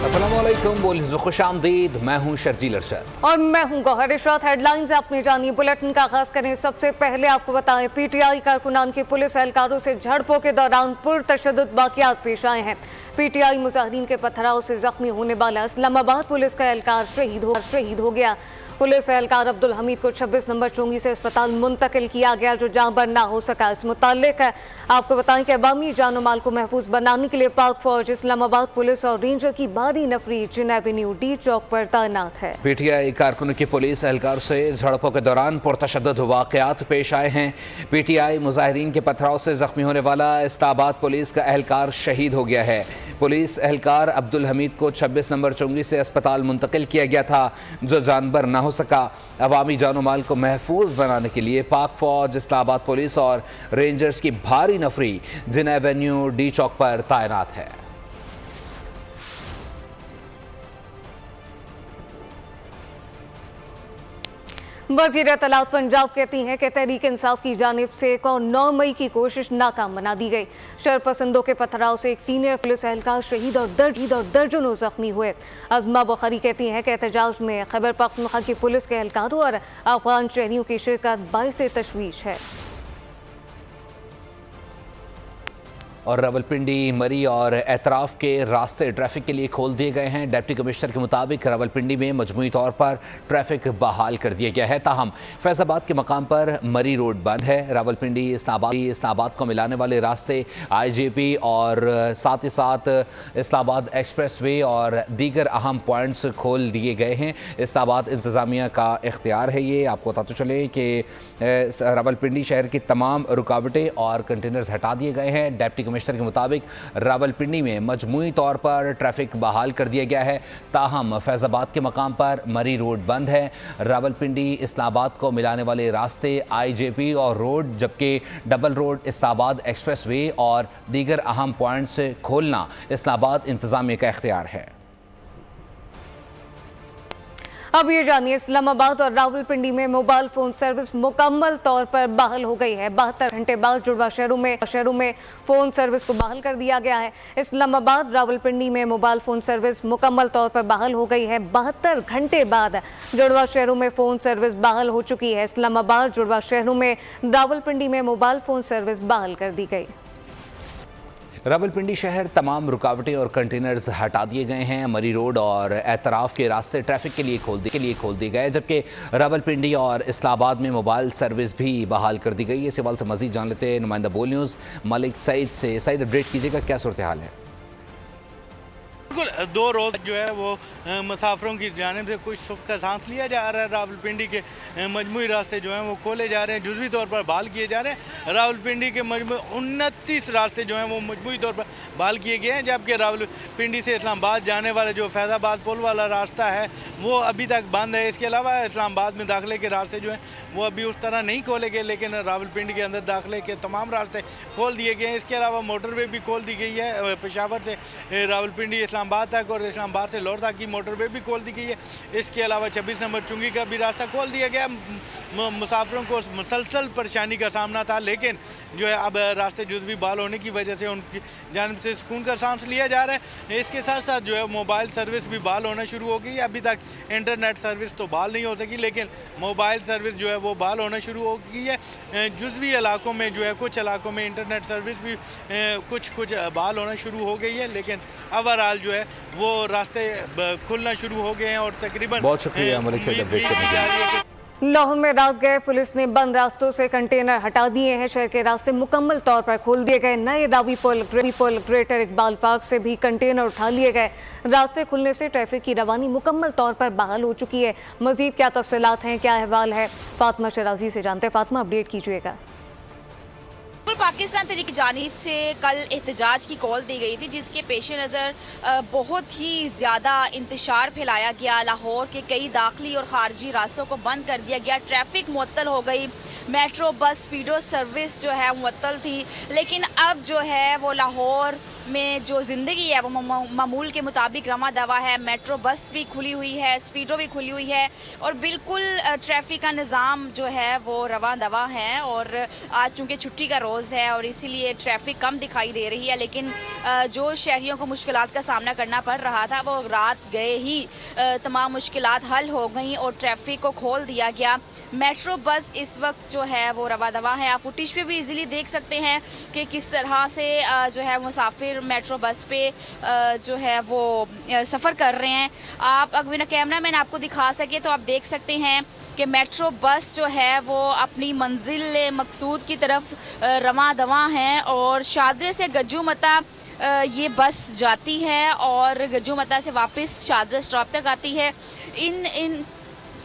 अस्सलामुअलैकुम, बुलेटिन खुशामदीद। मैं हूं शर्जील अरशद और मैं हूं गौहर इशरत। हेडलाइंस आपने जानी, बुलेटिन का आगाज करें। सबसे पहले आपको बताएं, पीटीआई कारकुनान के पुलिस एहलकारों से झड़पों के दौरान पुरतशद्दुद वाक़यात पेश आए हैं। पीटीआई मुजाहिरीन के पथराव से जख्मी होने वाला इस्लामाबाद पुलिस का एहलकार शहीद हो गया। पुलिस एहलकार अब्दुल हमीद को 26 नंबर चुंगी से अस्पताल मुंतकिल किया गया, जो जाँ बर ना हो सका। इस मुतालिक आपको बताएं कि अवामी जान माल को महफूज बनाने के लिए पाक फौज, इस्लामाबाद पुलिस और रेंजर की भारी नफरी चिन एवेन्यू डी चौक पर तैनात है। पीटीआई कारकुन की पुलिस एहलकार से झड़पों के दौरान पुरतशद्दुद वाक़यात पेश आए हैं। पीटीआई मुजाहिरीन के पथराव से जख्मी होने वाला इस्लामाबाद पुलिस का एहलकार शहीद हो गया है। पुलिस एहलकार अब्दुल हमीद को 26 नंबर चुंगी से अस्पताल मुंतकिल किया गया था, जो जानबर ना हो सका। अवामी जानो माल को महफूज बनाने के लिए पाक फौज, इस्लामाबाद पुलिस और रेंजर्स की भारी नफरी जिन एवेन्यू डी चौक पर तैनात है। वज़ीर इत्तलात पंजाब कहती हैं कि तहरीक इंसाफ की जानिब से एक और 9 मई की कोशिश नाकाम बना दी गई। शरपसंदों के पथराव से एक सीनियर पुलिस एहलकार शहीद और दर्जनों जख्मी हुए। अज़मा बुखारी कहती हैं कि एहतजाज में खैबर पख्तूनख्वा की पुलिस के एहलकारों और अफगान शहरियों की शिरकत बाइस तशवीश है। और रावलपिंडी, मरी और एतराफ़ के रास्ते ट्रैफिक के लिए खोल दिए गए हैं। डिप्टी कमिश्नर के मुताबिक रावलपिंडी में मजमूई तौर पर ट्रैफिक बहाल कर दिया गया है, ताहम फैज़ाबाद के मकाम पर मरी रोड बंद है। रावलपिंडी इस्लामाबाद को मिलाने वाले रास्ते IJP और साथ ही साथ इस्लामाबाद एक्सप्रेस वे और दीगर अहम पॉइंट्स खोल दिए गए हैं। इस्लामाबाद इंतज़ामिया का इख्तियार है ये। आपको बताते चलें कि रावलपिंडी शहर की तमाम रुकावटें और कंटेनर्स हटा दिए गए हैं। डिप्टी कमिश्नर के मुताबिक रावलपिंडी में मजमूई तौर पर ट्रैफिक बहाल कर दिया गया है, ताहम फैज़ाबाद के मकाम पर मरी रोड बंद है। रावलपिंडी इस्लामाबाद को मिलाने वाले रास्ते IJP और रोड, जबकि double road, Islamabad express way और दीगर अहम पॉइंट्स खोलना इस्लामाबाद इंतज़ामिया का इख्तियार है। अब ये जानिए, इस्लामाबाद और रावलपिंडी में मोबाइल फ़ोन सर्विस मुकम्मल तौर पर बहाल हो गई है। 72 घंटे बाद जुड़वा शहरों में फ़ोन सर्विस को बहाल कर दिया गया है। इस्लामाबाद रावलपिंडी में मोबाइल फ़ोन सर्विस मुकम्मल तौर पर बहाल हो गई है। 72 घंटे बाद जुड़वा शहरों में फ़ोन सर्विस बहाल हो चुकी है। इस्लामाबाद जुड़वा शहरों में रावलपिंडी में मोबाइल फ़ोन सर्विस बहाल कर दी गई। रावलपिंडी शहर तमाम रुकावटें और कंटेनर्स हटा दिए गए हैं। मरी रोड और एतराफ़ के रास्ते ट्रैफिक के लिए खोल दिए गए, जबकि रावलपिंडी और इस्लामाबाद में मोबाइल सर्विस भी बहाल कर दी गई है। इस सवाल से मज़ीद जान लेते हैं नुमाइंदा बोल न्यूज़ मलिक सईद से। सईद, अपडेट कीजिएगा, क्या सूरत हाल है? बिल्कुल, 2 रोज़ जो है वो मुसाफिरों की जानिब से कुछ सुख का सांस लिया जा रहा है। रावलपिंडी के मजमूई रास्ते जो हैं वो खोले जा रहे हैं, जुज़वी तौर पर बहाल किए जा रहे हैं। रावलपिंडी के 29 रास्ते जो हैं वो मजमूई तौर पर बहाल किए गए हैं, जबकि रावलपिंडी से इस्लामाबाद जाने वाला जो फैज़ाबाद पुल वाला रास्ता है वो अभी तक बंद है। इसके अलावा इस्लामाबाद में दाखिले के रास्ते जो हैं वो अभी उस तरह नहीं खोले गए, लेकिन रावलपिंडी के अंदर दाखिले के तमाम रास्ते खोल दिए गए हैं। इसके अलावा मोटरवे भी खोल दी गई है। पेशावर से रावलपिंडी इस्लामाबाद तक और इस्लामाबाद से लाहौर तक की मोटरवे भी खोल दी गई है। इसके अलावा 26 नंबर चुंगी का भी रास्ता खोल दिया गया। मुसाफिरों को मुसलसल परेशानी का सामना था, लेकिन जो है अब रास्ते जुज़वी बहाल होने की वजह से उनकी जानिब से सुकून का सांस लिया जा रहा है। इसके साथ साथ जो है मोबाइल सर्विस भी बहाल होना शुरू हो गई है। अभी तक इंटरनेट सर्विस तो बहाल नहीं हो सकी, लेकिन मोबाइल सर्विस जो है वो बहाल होना शुरू हो गई है। जुज़वी इलाकों में जो है कुछ इलाकों में इंटरनेट सर्विस भी कुछ बहाल होना शुरू हो गई है, लेकिन ओवरऑल जो है वो रास्ते खुलना शुरू हो गए हैं और तकरीबन बहुत शुक्रिया मलिक सईद अपडेट करने के लिए। लाहौर में रात गए पुलिस ने बंद रास्तों से कंटेनर हटा दिए हैं। शहर के रास्ते मुकम्मल तौर पर खोल दिए गए। नए रावी पुल, ग्रेटर इकबाल पार्क से भी कंटेनर उठा लिए गए। रास्ते खुलने से ट्रैफिक की रवानी मुकम्मल तौर पर बहाल हो चुकी है। मजीद क्या तफसीलात हैं, क्या अहवाल है, फातिमा शराजी से जानते हैं। फातिमा, अपडेट कीजिएगा। पाकिस्तान तहरीक की जानिब से कल एहतजाज की कॉल दी गई थी, जिसके पेश नज़र बहुत ही ज़्यादा इंतशार फैलाया गया। लाहौर के कई दाखिली और ख़ारजी रास्तों को बंद कर दिया गया। ट्रैफिक मुअत्तल हो गई। मेट्रो बस स्पीडो सर्विस जो है मुअत्तल थी, लेकिन अब जो है वो लाहौर में जो ज़िंदगी है वो मामूल के मुताबिक रवा दवा है। मेट्रो बस भी खुली हुई है, स्पीडो भी खुली हुई है और बिल्कुल ट्रैफिक का निज़ाम जो है वो रवा दवा है। और आज चूँकि छुट्टी का रोज़ है और इसीलिए ट्रैफिक कम दिखाई दे रही है, लेकिन जो शहरियों को मुश्किलात का सामना करना पड़ रहा था वो रात गए ही तमाम मुश्किलात हल हो गई और ट्रैफिक को खोल दिया गया। मेट्रो बस इस वक्त जो है वो रवा दवा है। आप फुटेज पे भी इजीली देख सकते हैं कि किस तरह से जो है मुसाफिर मेट्रो बस पे जो है वो सफ़र कर रहे हैं। आप अगर बिना कैमरा मैन आपको दिखा सके तो आप देख सकते हैं कि मेट्रो बस जो है वो अपनी मंजिल मकसूद की तरफ रवा दवा हैं और शादरे से गज्जूमता ये बस जाती है और गज्जूमता से वापस शादरा स्टॉप तक आती है।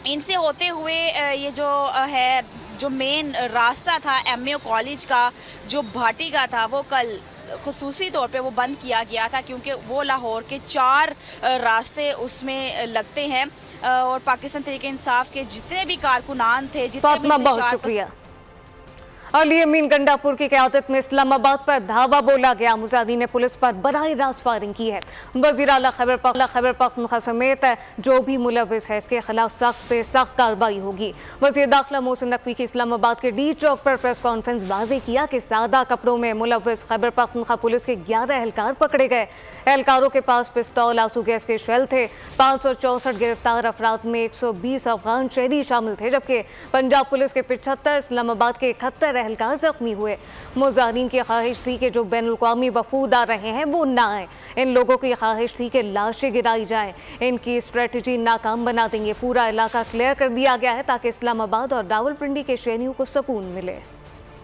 इनसे होते हुए ये जो है जो मेन रास्ता था MAO कॉलेज का जो भाटी का था वो कल खुसूसी तौर पे वो बंद किया गया था क्योंकि वो लाहौर के 4 रास्ते उसमें लगते हैं और पाकिस्तान तहरीक इंसाफ के जितने भी कारकुनान थे, जितने भी शुक्रिया। अली अमीन गंडापुर की क़यादत में इस्लामाबाद पर धावा बोला गया। मुजाहिदीन ने पुलिस पर बराह रास्त फायरिंग की है। वज़ीर आला खैबर पख्तूनख्वा समेत जो भी मुलविस है इसके खिलाफ सख्त से सख्त कार्रवाई होगी। वज़ीर दाखिला मोहसिन नकवी की इस्लामाबाद के डी चौक पर प्रेस कॉन्फ्रेंस वाज़ेह किया कि सादा कपड़ों में मुलविस खैबर पख्तूनख्वा पुलिस के 11 एहलकार पकड़े गए। एहलकारों के पास पिस्तौल, आंसू गैस के शेल थे। 564 गिरफ्तार अफराद में 120 अफगान शहरी शामिल थे, जबकि पंजाब पुलिस के 75, इस्लामाबाद के 71 एहलकार जख्मी हुए। मुजाहिदीन की ख्वाहिश थी कि जो बैनुल-अक़वामी वफूद आ रहे हैं वो ना आए। इन लोगों की ख्वाहिश थी कि लाशें गिराई जाएं। इनकी स्ट्रेटजी नाकाम बना देंगे। पूरा इलाका क्लियर कर दिया गया है ताकि इस्लामाबाद और रावलपिंडी के शहरियों को सुकून मिले।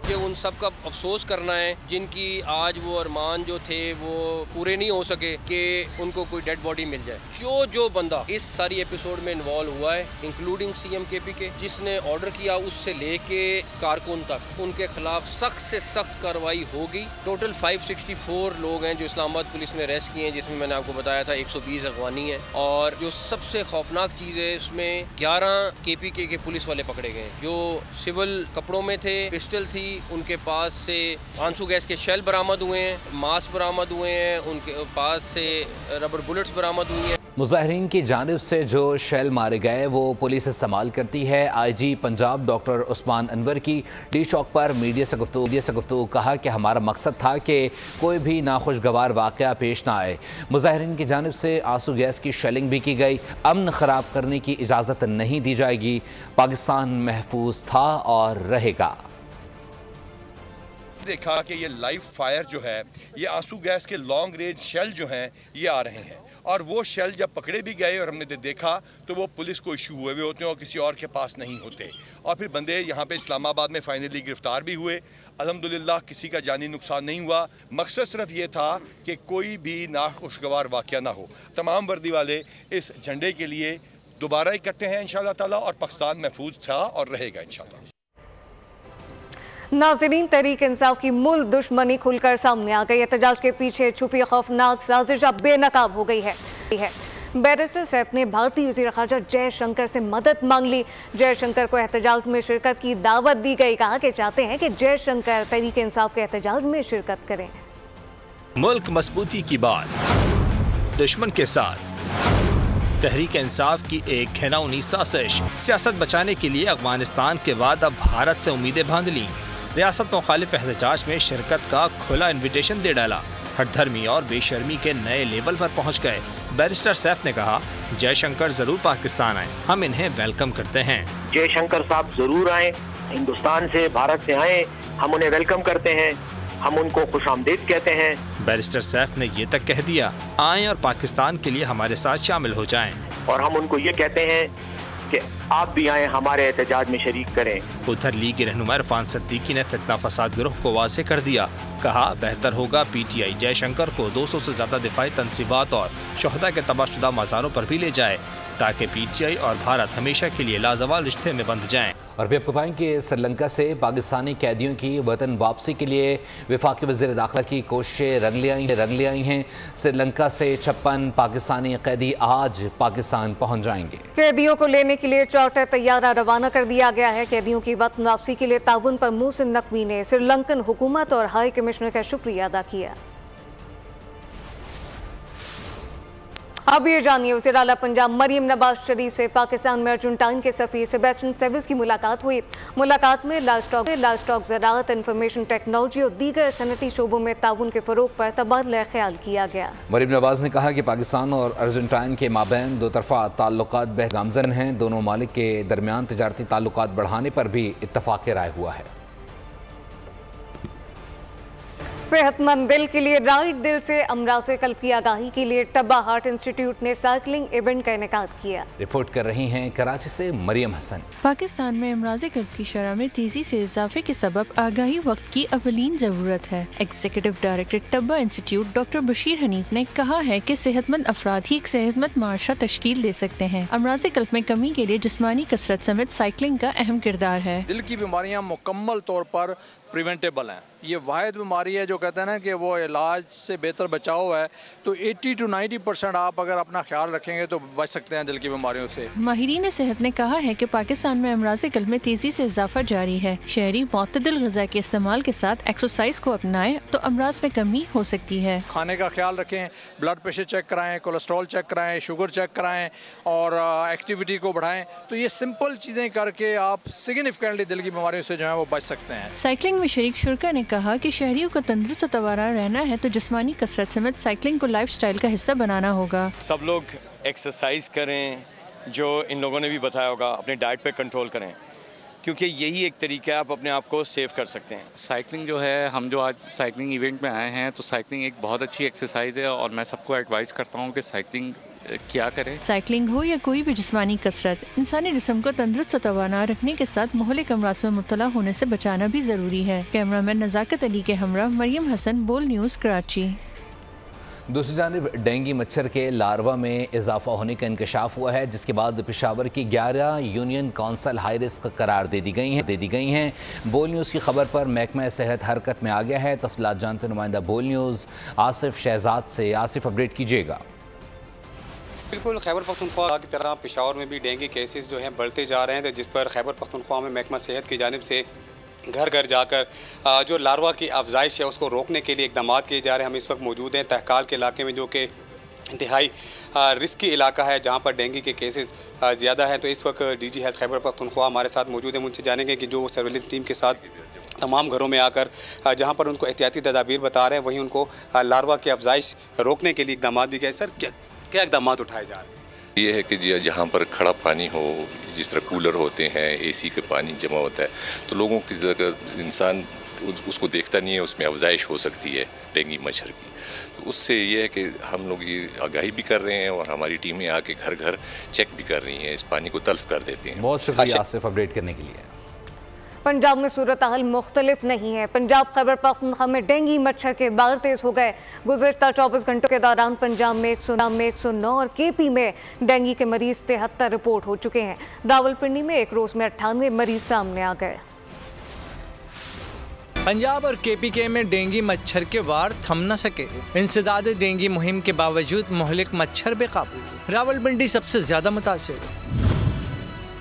ये उन सब का अफसोस करना है जिनकी आज वो अरमान जो थे वो पूरे नहीं हो सके कि उनको कोई डेड बॉडी मिल जाए। जो बंदा इस सारी एपिसोड में इन्वॉल्व हुआ है इंक्लूडिंग CM KP के, जिसने ऑर्डर किया उससे लेके कारकुन तक, उनके खिलाफ सख्त से सख्त कार्रवाई होगी। टोटल 564 लोग हैं जो इस्लामाबाद पुलिस ने अरेस्ट किए हैं, जिसमें मैंने आपको बताया था 120 अफगानी हैं। और जो सबसे खौफनाक चीज़ है इसमें 11 KPK के पुलिस वाले पकड़े गए जो सिविल कपड़ों में थे, पिस्टल थी, उनके पास से आंसू गैस के शेल बरामद हुए हैं, मास्क बरामद हुए हैं, उनके पास से रबर बुलेट्स बरामद हुई हैं। मुजाहिरीन की जानिब से जो शेल मारे गए वो पुलिस इस्तेमाल करती है। IG पंजाब डॉक्टर उस्मान अनवर की डी चौक पर मीडिया से गुफ्तगू कहा कि हमारा मकसद था कि कोई भी नाखुशगवार वाक़या पेश ना आए। मुजाहिरीन की जानिब से आंसू गैस की शेलिंग भी की गई। अमन ख़राब करने की इजाज़त नहीं दी जाएगी। पाकिस्तान महफूज था और रहेगा। देखा कि ये लाइव फायर जो है, ये आंसू गैस के लॉन्ग रेंज शेल जो हैं ये आ रहे हैं और वो शेल जब पकड़े भी गए और हमने देखा तो वो पुलिस को इशू हुए होते हैं और किसी और के पास नहीं होते। और फिर बंदे यहाँ पे इस्लामाबाद में फाइनली गिरफ्तार भी हुए। अल्हम्दुलिल्लाह किसी का जानी नुकसान नहीं हुआ। मकसद सिर्फ ये था कि कोई भी नाखुशगवार वाक़या ना हो। तमाम वर्दी वाले इस झंडे के लिए दोबारा इकट्ठे हैं इंशाअल्लाह ताला और पाकिस्तान महफूज था और रहेगा इंशाअल्लाह। नाज़रीन, तहरीक इंसाफ की मुल्क दुश्मनी खुलकर सामने आ गई। एहतजाज के पीछे छुपी खौफनाक साजिश अब बेनकाब हो गई है। बैरिस्टर सैफ ने भारतीय वज़ीर ख़ारजा जयशंकर से मदद मांग ली। जयशंकर को एहतजाज में शिरकत की दावत दी गई। कहा कि चाहते हैं कि जयशंकर तहरीक इंसाफ के एहतजाज में शिरकत करें। मुल्क मजबूती की बात, दुश्मन के साथ तहरीक इंसाफ की एक घिनौनी साजिश। सियासत बचाने के लिए अफगानिस्तान के बाद अब भारत से उम्मीदें बांध ली। रियासत मुखालिफ एहतजाज में शिरकत का खुला इन्विटेशन दे डाला। हठधर्मी और बेशर्मी के नए लेवल पर पहुंच गए। बैरिस्टर सैफ ने कहा, जयशंकर जरूर पाकिस्तान आए, हम इन्हें वेलकम करते हैं। जयशंकर साहब जरूर आए, हिंदुस्तान से, भारत से आए, हम उन्हें वेलकम करते हैं, हम उनको खुशामदीद कहते हैं। बैरिस्टर सैफ ने ये तक कह दिया, आएं और पाकिस्तान के लिए हमारे साथ शामिल हो जाएं। और हम उनको ये कहते हैं कि आप भी आए, हमारे एहतजाज में शरीक करें। उधर लीग के रहनुमा इरफान सिद्दीकी ने फितना फसाद गिरोह को वाज़े कर दिया। कहा, बेहतर होगा PTI जयशंकर को 200 से ज्यादा दिफाई तंसीबात और शोहदा के तबाहशुदा मज़ारों पर भी ले जाए ताकि PTI और भारत हमेशा के लिए लाजवाल रिश्ते में बंध जाएं। और भी आपको बताएं कि श्रीलंका से पाकिस्तानी कैदियों की वतन वापसी के लिए वफाकी वज़ीर दाखिला की कोशिशें रंग ले आई हैं। श्रीलंका से 56 पाकिस्तानी कैदी आज पाकिस्तान पहुंच जाएंगे। कैदियों को लेने के लिए चार्टर तैयारा रवाना कर दिया गया है। कैदियों की वतन वापसी के लिए ताउन पर मोहसिन नकवी ने श्रीलंकन हुकूमत और हाई कमिश्नर का शुक्रिया अदा किया। अब ये जानिए वज़ीर आला पंजाब मरियम नवाज शरीफ से पाकिस्तान में अर्जेंटाइन के सफ़ीर सेबेस्टियन सेविस की मुलाकात हुई। मुलाकात में लाइव स्टॉक ज़राअत, इंफॉर्मेशन टेक्नोलॉजी और दीगर सनती शोबों में ताउन के फ़रोग पर तबादला ख्याल किया गया। मरियम नवाज ने कहा कि पाकिस्तान और अर्जेंटाइन के माबैन दो तरफ़ा ताल्लुकात गामज़न हैं। दोनों मालिक के दरमियान तजारती ताल्लुकात बढ़ाने पर भी इत्तफ़ाक़ राय हुआ है। सेहतमंद दिल के लिए राइट दिल से अमराज़ क़ल्ब की आगाही के लिए टब्बा हार्ट इंस्टीट्यूट ने साइकिलिंग इवेंट का इनेकाद किया। रिपोर्ट कर रही हैं कराची से मरियम हसन। पाकिस्तान में अमराज़ क़ल्ब की शरह में तेजी से इजाफे के सबब आगाही वक्त की अवलीन जरूरत है। एग्जीक्यूटिव डायरेक्टर टब्बा इंस्टीट्यूट डॉक्टर बशीर हनीफ ने कहा है कि सेहतमंद अफराद ही एक सेहतमंद माशरा तश्कील दे सकते हैं। अमराज़ क़ल्ब में कमी के लिए जिस्मानी कसरत समेत साइकिलिंग का अहम किरदार है। दिल की बीमारियाँ मुकम्मल तौर पर प्रिवेंटेबल हैं। ये वाहिद बीमारी है जो कहते हैं ना कि वो इलाज से बेहतर बचाव है। तो 80 to 90% आप अगर अपना ख्याल रखेंगे तो बच सकते हैं दिल की बीमारियों से। माहिरीन सेहत ने कहा है कि पाकिस्तान में अमराज़ क़ल्ब में तेजी से इजाफा जारी है। शहरी मुतदिल ग़िज़ा के इस्तेमाल के साथ एक्सरसाइज को अपनाएं तो अमराज में कमी हो सकती है। खाने का ख्याल रखें, ब्लड प्रेशर चेक कराएं, कोलेस्ट्रॉल चेक कराएं, शुगर चेक कराएं और एक्टिविटी को बढ़ाएं। तो ये सिंपल चीज़ें करके आप सिग्निफिकेंटली दिल की बीमारियों से जो है वो बच सकते हैं। साइकिलिंग में शरीक शुरा ने कहा कि शहरियों को तंदुरुस्त तवारा रहना है तो जिस्मानी कसरत समेत साइकिलिंग को लाइफस्टाइल का हिस्सा बनाना होगा। सब लोग एक्सरसाइज करें, जो इन लोगों ने भी बताया होगा, अपने डाइट पे कंट्रोल करें, क्योंकि यही एक तरीका है आप अपने आप को सेव कर सकते हैं। साइकिलिंग जो है, हम जो आज साइकिलिंग इवेंट में आए हैं तो साइकिलिंग एक बहुत अच्छी एक्सरसाइज है और मैं सबको एडवाइस करता हूँ कि साइकिलिंग क्या करें। साइकिलिंग हो या कोई भी जिस्मानी कसरत, इंसानी जिस्म को तंदुरुस्त तवाना रखने के साथ मुहलिक अमराज में मुब्तला होने से बचाना भी जरूरी है। कैमरामैन नज़ाकत अली के हमरा मरियम हसन, बोल न्यूज़, कराची। दूसरी जानिब डेंगू मच्छर के लार्वा में इजाफा होने का इंकशाफ हुआ है, जिसके बाद पेशावर की 11 यूनियन काउंसिल हाई रिस्क करार दे दी गई हैं। बोल न्यूज़ की खबर पर महकमा सेहत हरकत में आ गया है। तफसीलात जानते नुमाइंदा बोल न्यूज़ आसिफ शहजाद से। आसिफ, अपडेट कीजिएगा। बिल्कुल, खैबर पख्तूनख्वा की तरह पेशावर में भी डेंगू केसेस जो हैं बढ़ते जा रहे हैं, जिस पर खैबर पख्तूनख्वा में महकमा सेहत की जानिब से घर घर जाकर जो लार्वा की अफजाइश है उसको रोकने के लिए इकदाम किए जा रहे हैं। हम इस वक्त मौजूद हैं तहकाल के इलाके में, जो कि इंतहाई रिस्की इलाका है जहाँ पर डेंगू के केसेस ज़्यादा हैं। तो इस वक्त डीजी हेल्थ खैबर पख्तूनख्वा हमारे साथ मौजूद हैं। उनसे जानेंगे कि जो सर्विलेंस टीम के साथ तमाम घरों में आकर जहाँ पर उनको एहतियाती तदाबीर बता रहे हैं, वहीं उनको लार्वा की अफजाइश रोकने के लिए इकदाम भी किए। सर, क्या इकदाम उठाए जा रहे हैं? ये है कि जहाँ पर खड़ा पानी हो, जिस तरह कूलर होते हैं, एसी का पानी जमा होता है, तो लोगों की इंसान उसको देखता नहीं है, उसमें अफजाइश हो सकती है डेंगू मच्छर की। तो उससे ये है कि हम लोग ये आगाही भी कर रहे हैं और हमारी टीमें आके घर घर चेक भी कर रही हैं, इस पानी को तल्फ कर देते हैं। बहुत शुक्रिया आसिफ अपडेट करने के लिए। पंजाब में सूरत हाल मुख्तलिफ नहीं है। पंजाब खैबर पख्तूनख्वा में डेंगू मच्छर के बार तेज हो गए। गुज़श्ता 24 घंटों के दौरान पंजाब में 109 और केपी में डेंगू के मरीज 73 रिपोर्ट हो चुके हैं। रावलपिंडी में एक रोज में 98 मरीज सामने आ गए। पंजाब और केपीके में डेंगू मच्छर के वार थम न सके। इंसदाद डेंगू मुहिम के बावजूद मोहलिक मच्छर बेकाबू। रावलपिंडी सबसे ज्यादा मुतासिर,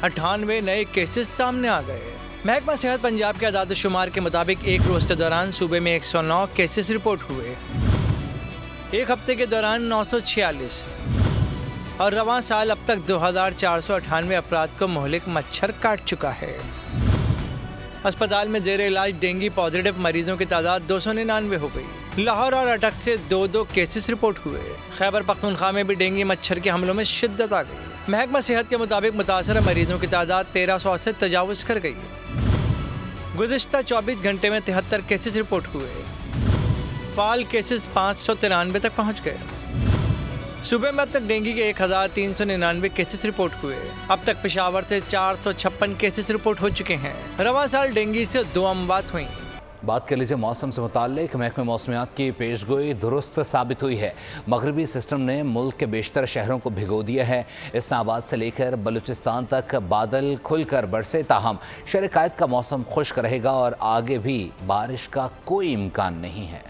98 नए केसेस सामने आ गए। महकमा सेहत पंजाब के आदाद शुमार के मुताबिक एक रोज के दौरान सूबे में 109 केसेस रिपोर्ट हुए। एक हफ्ते के दौरान 946 और रवां साल अब तक 2498 अफराद को मोहलिक मच्छर काट चुका है। अस्पताल में जेर इलाज डेंगू पॉजिटिव मरीजों की तादाद 299 हो गई। लाहौर और अटक से 2 केसेस रिपोर्ट हुए। खैबर पख्तूनख्वा में भी डेंगू मच्छर के हमलों में शिद्दत आ गई। महकमा सेहत के मुताबिक मुतासर मरीजों की तादाद 1300 से तजावुज़ कर गई। गुज़िश्ता 24 घंटे में 73 केसेस रिपोर्ट हुए। फाल केसेस 593 तक पहुँच गए। सूबे में अब तक डेंगू के 1399 केसेस रिपोर्ट हुए। अब तक पेशावर से 456 केसेस रिपोर्ट हो चुके हैं। रवां साल डेंगू से 2 अमवात हुई। बात कर लीजिए मौसम से मुताल्लिक। महकमे मौसमियात की पेशगोई दुरुस्त साबित हुई है। मगरबी सिस्टम ने मुल्क के बेशतर शहरों को भिगो दिया है। इस्लामाबाद से लेकर बलूचिस्तान तक बादल खुलकर बरसे, ताहम शर-ए-कायद का मौसम खुश्क रहेगा और आगे भी बारिश का कोई इम्कान नहीं है।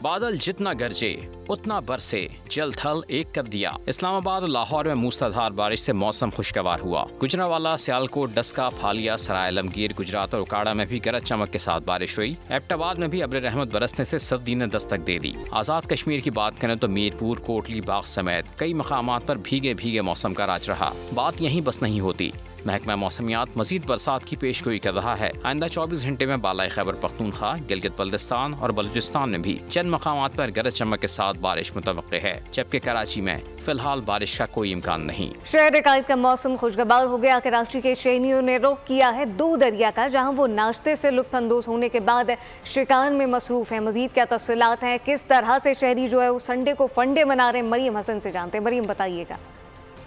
बादल जितना गरजे उतना बरसे, जल थल एक कर दिया। इस्लामाबाद और लाहौर में मूसलाधार बारिश से मौसम खुशगवार हुआ। गुजरांवाला, सियालकोट, डस्का, फालिया, सराय आलमगीर, गुजरात और उकाड़ा में भी गरज चमक के साथ बारिश हुई। एबटाबाद में भी अब्र रहमत बरसने से सर्दी ने दस्तक दे दी। आज़ाद कश्मीर की बात करें तो मीरपुर, कोटली बाग समेत कई मकामात पर भीगे भीगे मौसम का राज रहा। बात यहीं बस नहीं होती। महकमा मौसमियात मजीद बरसात की पेशगोई कर रहा है। आइंदा 24 घंटे में बालाई खैबर पख्तूनख्वा, गिलगित बल्तिस्तान और बलूचिस्तान में भी चंद मकामात पर गरज चमक के साथ बारिश मुतवक्के है, जबकि कराची में फिलहाल बारिश का कोई इम्कान नहीं। शहर कायद का मौसम खुशगवार हो गया। कराची के शहरियों ने रुख किया है दूध दरिया का, जहाँ वो नाश्ते से लुत्फ अंदोज होने के बाद शिकार में मसरूफ है। मजीद क्या तफसीलात हैं, किस तरह से शहरी जो है वो संडे को फंडे मना रहे हैं, मरियम हसन से जानते हैं। मरियम बताइएगा।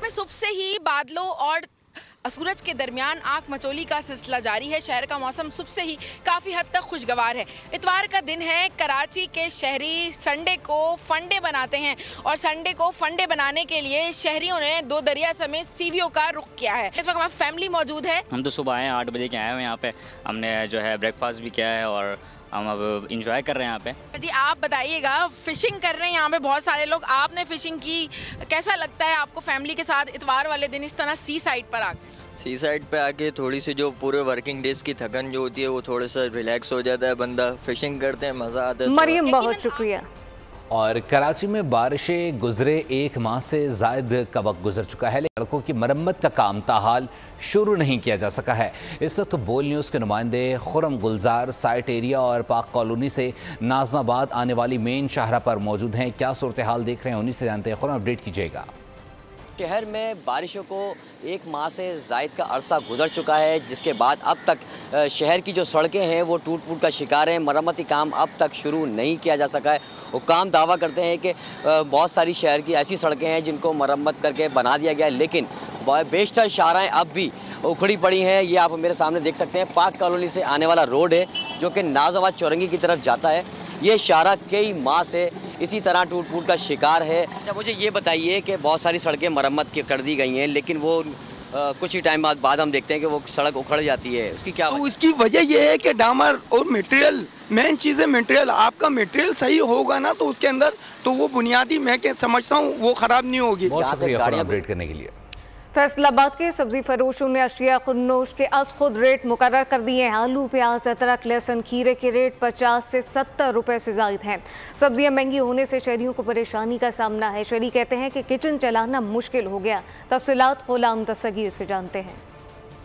सुबह से ही बादलों और सूरज के दरमियान आंख मचोली का सिलसिला जारी है। शहर का मौसम सुबह से ही काफ़ी हद तक खुशगवार है। इतवार का दिन है। कराची के शहरी संडे को फंडे बनाते हैं और संडे को फंडे बनाने के लिए शहरियों ने दो दरिया समेत सीवियों का रुख किया है। इस वक्त हमारी फैमिली मौजूद है। हम तो सुबह आए हैं, 8 बजे के आए हुए यहाँ पे। हमने जो है ब्रेकफास्ट भी किया है और हम अब इंजॉय कर रहे हैं यहाँ पे। जी आप बताइएगा, फिशिंग कर रहे हैं यहाँ पे बहुत सारे लोग, आपने फिशिंग की, कैसा लगता है आपको फैमिली के साथ इतवार वाले दिन इस तरह सी साइड पर आकर? सी साइड पे आके थोड़ी सी जो पूरे वर्किंग डेज की थकन जो होती है वो थोड़ा सा रिलैक्स हो जाता है बंदा। फिशिंग करते हैं, मज़ा आता है। मरियम बहुत शुक्रिया। और कराची में बारिशें गुजरे एक माह से ज़ायद का वक्त गुजर चुका है, लेकिन सड़कों की मरम्मत का काम ताहाल शुरू नहीं किया जा सका है। इस वक्त बोल न्यूज़ के नुमाइंदे खुरम गुलजार साइट एरिया और पाक कॉलोनी से नाजमाबाद आने वाली मेन शाहरा पर मौजूद हैं। क्या सूरत हाल देख रहे हैं, उन्हीं से जानते हैं। खुरम, अपडेट कीजिएगा। शहर में बारिशों को एक माह से ज़ायद का अरसा गुजर चुका है, जिसके बाद अब तक शहर की जो सड़कें हैं वो टूट फूट का शिकार हैं। मरम्मती काम अब तक शुरू नहीं किया जा सका है। हुक्काम दावा करते हैं कि बहुत सारी शहर की ऐसी सड़कें हैं जिनको मरम्मत करके बना दिया गया है, लेकिन बेशतर शाहराएँ अब भी उखड़ी पड़ी हैं। ये आप मेरे सामने देख सकते हैं, पाक कॉलोनी से आने वाला रोड है जो कि नाज़ाबाद चौरंगी की तरफ जाता है। ये शाहरा कई माह से इसी तरह टूट फूट का शिकार है। मुझे ये बताइए कि बहुत सारी सड़कें मरम्मत कर दी गई हैं, लेकिन वो कुछ ही टाइम बाद हम देखते हैं कि वो सड़क उखड़ जाती है। उसकी क्या तो उसकी वजह ये है कि डामर और मटेरियल, मेन चीज़ है मटेरियल। आपका मटेरियल सही होगा ना तो उसके अंदर तो वो बुनियादी मैं समझता हूँ वो ख़राब नहीं होगी। बहुत शुक्रिया अपडेट करने के लिए। फैसलाबाद के सब्जी फरोशों ने अशिया खुदनोश के आज खुद रेट मुकर्रर कर दिए हैं। आलू, प्याज, अदरक, लहसुन, खीरे के रेट 50 से 70 रुपए से ज़ायद हैं। सब्जियां महंगी होने से शहरियों को परेशानी का सामना है। शहरी कहते हैं कि किचन चलाना मुश्किल हो गया। तफसीलात गुलाम दस्तगीर से जानते हैं।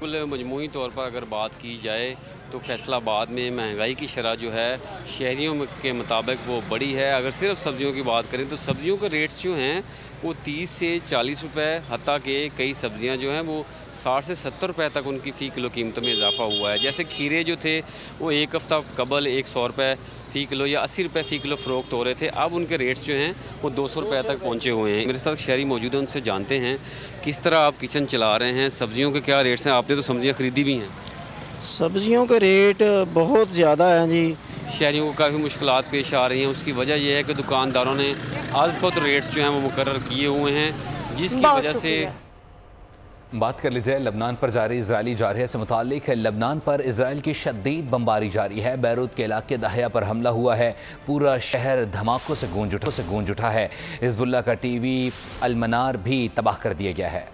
मजमूई तौर पर अगर बात की जाए तो फैसलाबाद में महंगाई की शरह जो है शहरियों के मुताबिक वो बड़ी है। अगर सिर्फ सब्जियों की बात करें तो सब्जियों के रेट्स जो हैं वो 30 से 40 रुपए, हत्ता के कई सब्जियां जो हैं वो 60 से 70 रुपए तक उनकी फ़ी किलो कीमतों में इजाफा हुआ है। जैसे खीरे जो थे वो एक हफ़्ता कबल 100 रुपये फ़ी किलो या 80 रुपये फ़ी किलो फ़रोख्त हो रहे थे, अब उनके रेट्स जो हैं वो 200 रुपये तक पहुँचे हुए हैं। मेरे साथ शहरी मौजूद हैं, उनसे जानते हैं किस तरह आप किचन चला रहे हैं, सब्जियों के क्या रेट्स हैं। आपने तो सब्जियाँ ख़रीदी भी हैं। सब्जियों के रेट बहुत ज़्यादा हैं जी। शहरियों को काफ़ी मुश्किलात पेश आ रही हैं। उसकी वजह यह है कि दुकानदारों ने आज खुद रेट्स जो हैं वो मुकर्रर किए हुए हैं, जिसकी वजह से बात कर लीजिए लबनान पर जारी इजरायली जारहिया से मुतालिक। लबनान पर इजराइल की शदीद बमबारी जारी है। बैरूत के इलाके दहिया पर हमला हुआ है। पूरा शहर धमाकों से गूंज उठा है। हिजबुल्लाह का टीवी अलमनार भी तबाह कर दिया गया है।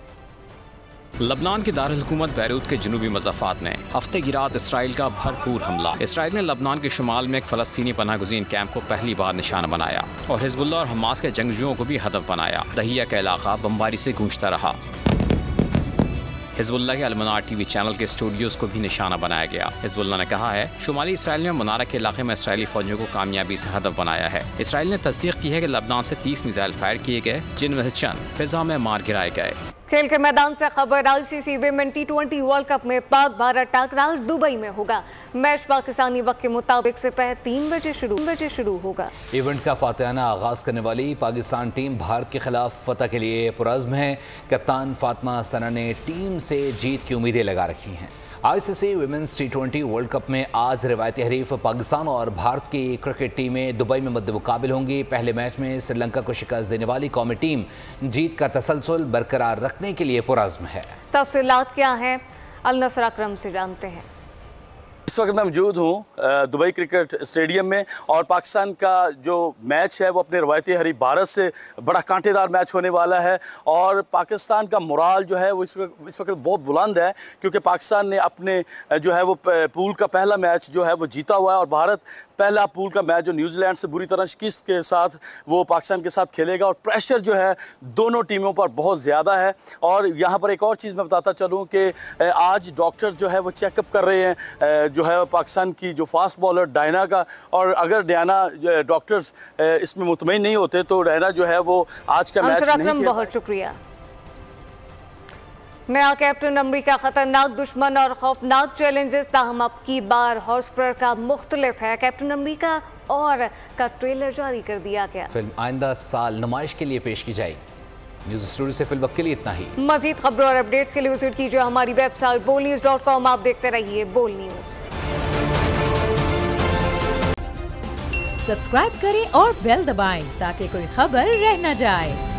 लबनान की दारुल हुकूमत बैरूत के जनूबी मज़ाफ़ात में हफ्ते की रात इसराइल का भरपूर हमला। इसराइल ने लबनान के शुमाल में एक फ़लस्तीनी पनाहगुज़ीन कैंप को पहली बार निशाना बनाया और हिजबुल्लाह और हमास के जंगजुओं को भी हदफ बनाया। दहिया का इलाका बमबारी से गूंजता रहा। हिजबुल्लाह के अलमनार टीवी चैनल के स्टूडियोज़ को भी निशाना बनाया गया। हिजबुल्लाह ने कहा है शुमाली इसराइल ने मनारा के इलाके में इसराइली फौजियों को कामयाबी से हदफ बनाया है। इसराइल ने तस्दीक की है कि लबनान से 30 मिसाइल फायर किए गए, जिनमें से चंद फिजा में मार गिराए गए। खेल के मैदान से खबर। ICC women T20 world cup में पाक भारत टकराव आज दुबई में होगा। मैच पाकिस्तानी वक्त के मुताबिक से 3 बजे शुरू होगा। इवेंट का फातिहाना आगाज करने वाली पाकिस्तान टीम भारत के खिलाफ फतह के लिए पुरज़्म है। कप्तान फातिमा सना ने टीम से जीत की उम्मीदें लगा रखी हैं। ICC women's T20 world cup में आज रिवायती हरीफ पाकिस्तान और भारत की क्रिकेट टीमें दुबई में मद्देमुकाबिल होंगी। पहले मैच में श्रीलंका को शिकस्त देने वाली कौमी टीम जीत का तसलसल बरकरार रखने के लिए पुरज़्म है। तफसीलात क्या है, अल नसर अकरम से जानते हैं। इस वक्त मैं मौजूद हूँ दुबई क्रिकेट स्टेडियम में और पाकिस्तान का जो मैच है वो अपने रवायती हरीफ भारत से बड़ा कांटेदार मैच होने वाला है और पाकिस्तान का मोराल जो है वो इस वक्त बहुत बुलंद है क्योंकि पाकिस्तान ने अपने जो है वो पूल का पहला मैच जो है वो जीता हुआ है और भारत पहला पूल का मैच जो न्यूजीलैंड से बुरी तरह शिकस्त के साथ वो पाकिस्तान के साथ खेलेगा और प्रेशर जो है दोनों टीमों पर बहुत ज़्यादा है। और यहाँ पर एक और चीज़ मैं बताता चलूँ कि आज डॉक्टर्स जो है वो चेकअप कर रहे हैं जो है पाकिस्तान की जो फास्ट बॉलर डायना का, और अगर डायना डॉक्टर्स इसमें मुतमईन नहीं होते तो डायना जो है वो आज का मैच नहीं खेल। बहुत शुक्रिया। नया कैप्टन अमेरिका खतरनाक दुश्मन और खौफनाक चैलेंजेस ताहम अब की बार हॉटस्टार का मुख्तलिफ है। कैप्टन अमेरिका और का ट्रेलर जारी कर दिया गया। फिल्म आइंदा साल नुमाइश के लिए पेश की जाएगी। न्यूज़ स्टूडियो से फिल्म वक्त के लिए इतना ही। मजीद खबरों और अपडेट्स के लिए विजिट कीजिए हमारी वेबसाइट bolnews.com। आप देखते रहिए बोल न्यूज। सब्सक्राइब करें और बेल दबाएं ताकि कोई खबर रह न जाए।